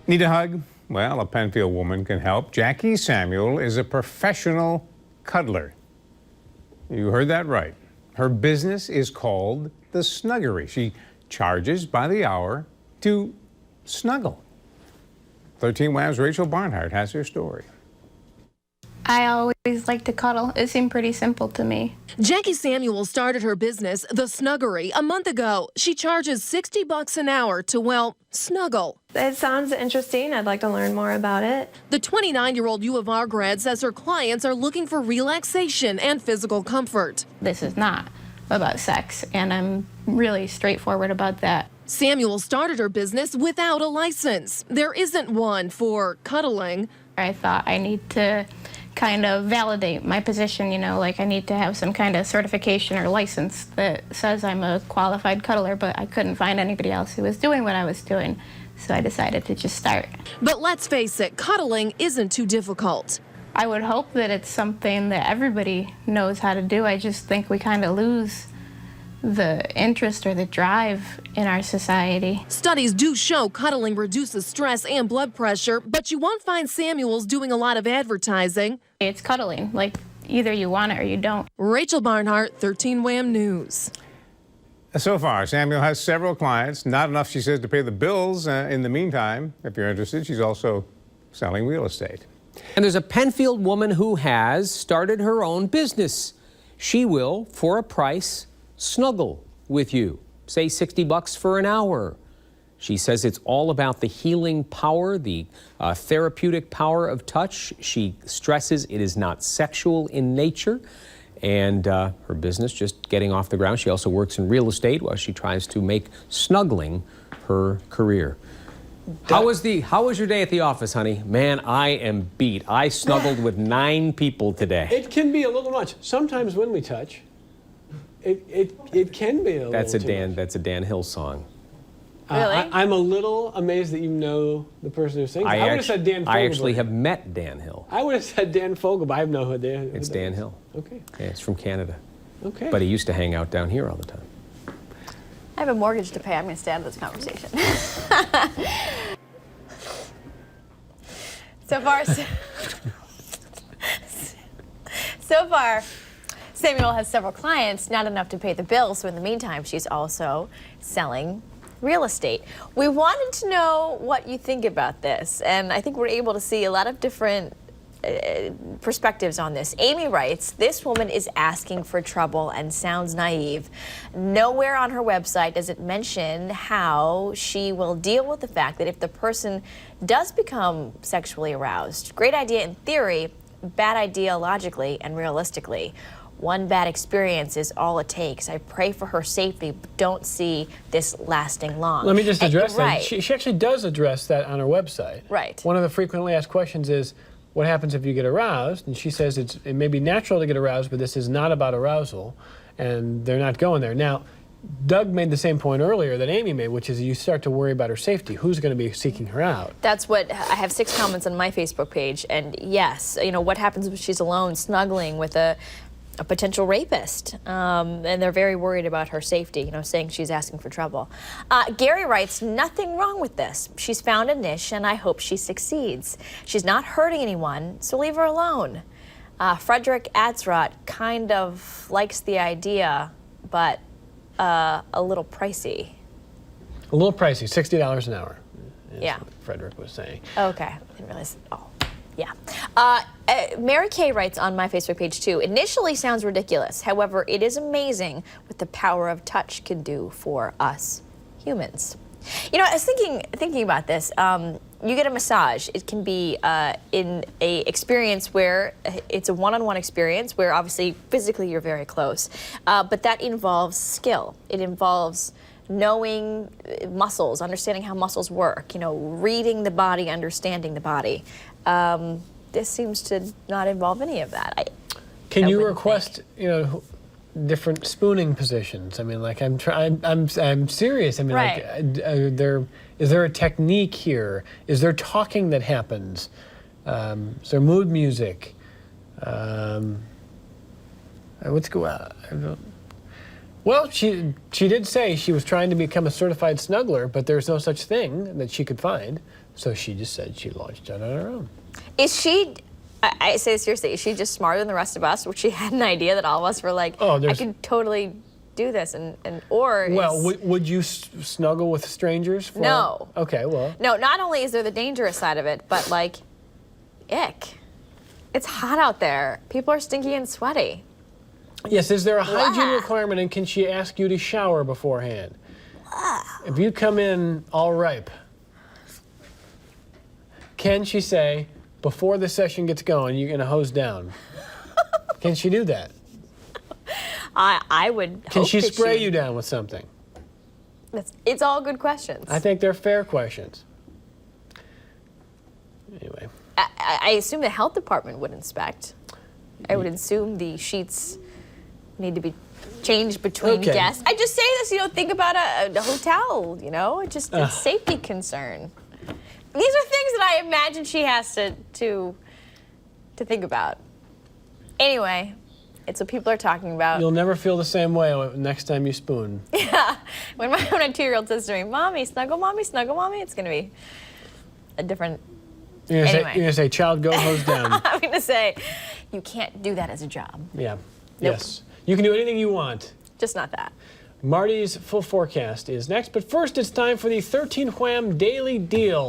Need a hug? Well, a Penfield woman can help. Jackie Samuel is a professional cuddler. You heard that right. Her business is called the Snuggery. She charges by the hour to snuggle. 13 Wham's Rachel Barnhart has her story. I always like to cuddle. It seemed pretty simple to me. Jackie Samuel started her business, the Snuggery, a month ago. She charges $60 an hour to, well, snuggle. It sounds interesting. I'd like to learn more about it. The 29-year-old U of R grad says her clients are looking for relaxation and physical comfort. This is not about sex, and I'm really straightforward about that. Samuel started her business without a license. There isn't one for cuddling. I thought I need to kind of validate my position, like I need to have some kind of certification or license that says I'm a qualified cuddler, but I couldn't find anybody else who was doing what I was doing, so I decided to just start. But let's face it, cuddling isn't too difficult. I would hope that it's something that everybody knows how to do. I just think we kind of lose the interest or the drive in our society. Studies do show cuddling reduces stress and blood pressure, but you won't find Samuels doing a lot of advertising. It's cuddling, like either you want it or you don't. Rachel Barnhart, 13 Wham News. So far, Samuel has several clients. Not enough, she says, to pay the bills. In the meantime, if you're interested, she's also selling real estate. And there's a Penfield woman who has started her own business. She will, for a price, snuggle with you, say $60 for an hour. She says it's all about the healing power, the therapeutic power of touch. She stresses it is not sexual in nature, and her business just getting off the ground. She also works in real estate while she tries to make snuggling her career. How was your day at the office, honey? Man, I am beat. I snuggled with 9 people today. It can be a little much. Sometimes when we touch, it can be a little too much. That's a Dan Hill song. Really? I'm a little amazed that you know the person who sings. I would have said Dan Fogelberg. I actually have met Dan Hill. I would have said Dan Fogelberg. I know who Dan is. It's Dan Hill. Okay. Yeah, it's from Canada. Okay. But he used to hang out down here all the time. I have a mortgage to pay. I'm going to stay out of this conversation. So far, Samuel has several clients, not enough to pay the bills, so in the meantime, she's also selling real estate. We wanted to know what you think about this, and I think we're able to see a lot of different perspectives on this. Amy writes, this woman is asking for trouble and sounds naive. Nowhere on her website does it mention how she will deal with the fact that if the person does become sexually aroused. Great idea in theory, bad idea logically and realistically. One bad experience is all it takes. I pray for her safety, but don't see this lasting long. Let me just address that. Right. She actually does address that on her website. Right. One of the frequently asked questions is, what happens if you get aroused? And she says it may be natural to get aroused, but this is not about arousal, and they're not going there. Now, Doug made the same point earlier that Amy made, which is you start to worry about her safety. Who's going to be seeking her out? That's what, I have 6 comments on my Facebook page, and yes, what happens if she's alone, snuggling with a potential rapist, and they're very worried about her safety, saying she's asking for trouble. Gary writes, nothing wrong with this. She's found a niche, and I hope she succeeds. She's not hurting anyone, so leave her alone. Frederick Atzrott kind of likes the idea, but a little pricey. A little pricey, $60 an hour. Yeah. What Frederick was saying. Okay, I didn't realize. Oh, yeah. Mary Kay writes on my Facebook page too, initially sounds ridiculous. However, it is amazing what the power of touch can do for us humans. I was thinking about this. You get a massage. It can be in a experience where it's a one-on-one experience where obviously physically you're very close, but that involves skill. It involves knowing muscles, understanding how muscles work, reading the body, understanding the body. This seems to not involve any of that. Can you request, different spooning positions? I mean, like I'm serious. I mean, right. Like, is there a technique here? Is there talking that happens? Is there mood music? Let's go out. Well, she did say she was trying to become a certified snuggler, but there's no such thing that she could find. So she just said she launched out on her own. Is she, I say this seriously, is she just smarter than the rest of us? Where she had an idea that all of us were like, Oh, I there's- could totally do this, or Well, is, would you snuggle with strangers? No. Okay, well. no, not only is there the dangerous side of it, but like, ick. It's hot out there. People are stinky and sweaty. Yes, is there a hygiene Blah. requirement, and can she ask you to shower beforehand? If you come in all ripe, can she say, before the session gets going, you're going to hose down? Can she do that? I would. Can hope she that spray you down with something? It's all good questions. I think they're fair questions. Anyway. I assume the health department would inspect. I would assume the sheets need to be changed between Okay. guests. I just say this, think about a hotel, it's just a safety concern. These are things that I imagine she has to think about. Anyway, it's what people are talking about. You'll never feel the same way next time you spoon. When my 2-year-old says to me, Mommy, snuggle, Mommy, it's going to be a different... You're gonna Anyway. say, child, go hose down. I'm going to say, you can't do that as a job. Yeah. Nope. Yes. You can do anything you want. Just not that. Marty's full forecast is next, but first it's time for the 13 Wham Daily Deal.